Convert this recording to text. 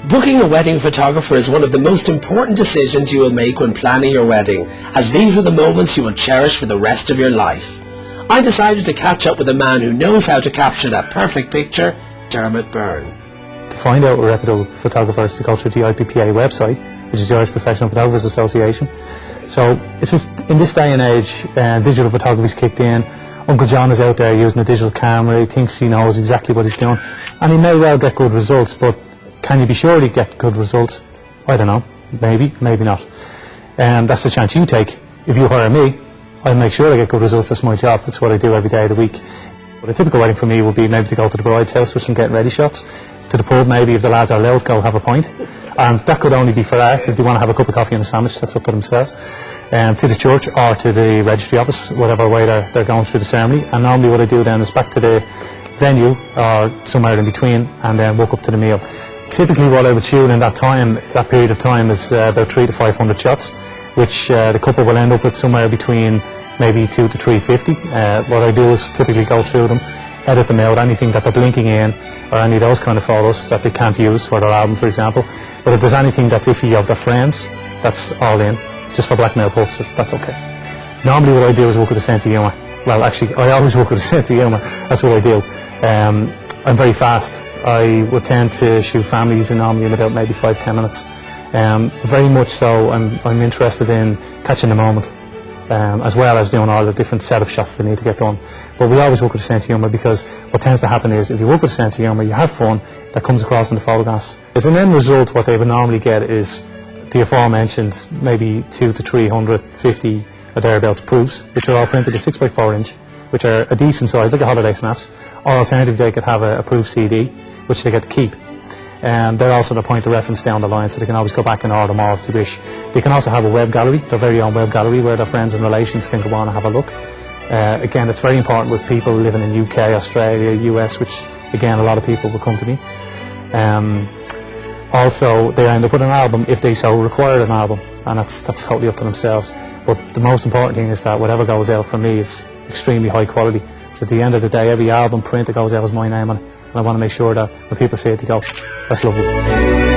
Booking a wedding photographer is one of the most important decisions you will make when planning your wedding, as these are the moments you will cherish for the rest of your life. I decided to catch up with a man who knows how to capture that perfect picture, Dermot Byrne. To find out reputable photographers, to go through the IPPA website, which is the Irish Professional Photographers Association. So it's just, in this day and age, digital photography's kicked in. Uncle John is out there using a digital camera. He thinks he knows exactly what he's doing, and he may well get good results, but can you be sure he get good results? I don't know. Maybe, maybe not. That's the chance you take. If you hire me, I'll make sure I get good results. That's my job. That's what I do every day of the week. But a typical wedding for me would be maybe to go to the bride's house for some getting ready shots, to the pub maybe if the lads are allowed, go have a pint, and that could only be for art. If they want to have a cup of coffee and a sandwich, that's up to themselves. To the church or to the registry office, whatever way they're going through the ceremony. And normally what I do then is back to the venue or somewhere in between, and then walk up to the meal. Typically what I would shoot in that period of time is about 300 to 500 shots, which the couple will end up with somewhere between maybe 200 to 350. What I do is typically go through them, edit them out, anything that they're blinking in, or any of those kind of photos that they can't use for their album, for example. But if there's anything that's iffy of their friends, that's all in, just for blackmail purposes, that's okay. Normally what I do is work with a sense of humour. Well, actually, I always work with a sense of humour. That's what I do. I'm very fast. I would tend to shoot families normally in about maybe 5-10 minutes. Very much so, I'm interested in catching the moment, as well as doing all the different setup shots that need to get done. But we always work with a sense of humour, because what tends to happen is if you work with a sense of humour, you have fun, that comes across in the photographs. As an end result, what they would normally get is the aforementioned maybe 200 to 350 or thereabouts proofs, which are all printed to 6x4 inch, which are a decent size, like a holiday snaps. Or alternatively, they could have a proof CD, which they get to keep. They're also the point of reference down the line, so they can always go back and order more if they wish. They can also have a web gallery, their very own web gallery, where their friends and relations can go on and have a look. Again, it's very important with people living in UK, Australia, US, which again a lot of people will come to me. Also, they end up with an album if they so require an album, and that's totally up to themselves. But the most important thing is that whatever goes out from me is extremely high quality. So at the end of the day, every album print that goes out is my name on it, and I want to make sure that when people see it, they go, that's lovely.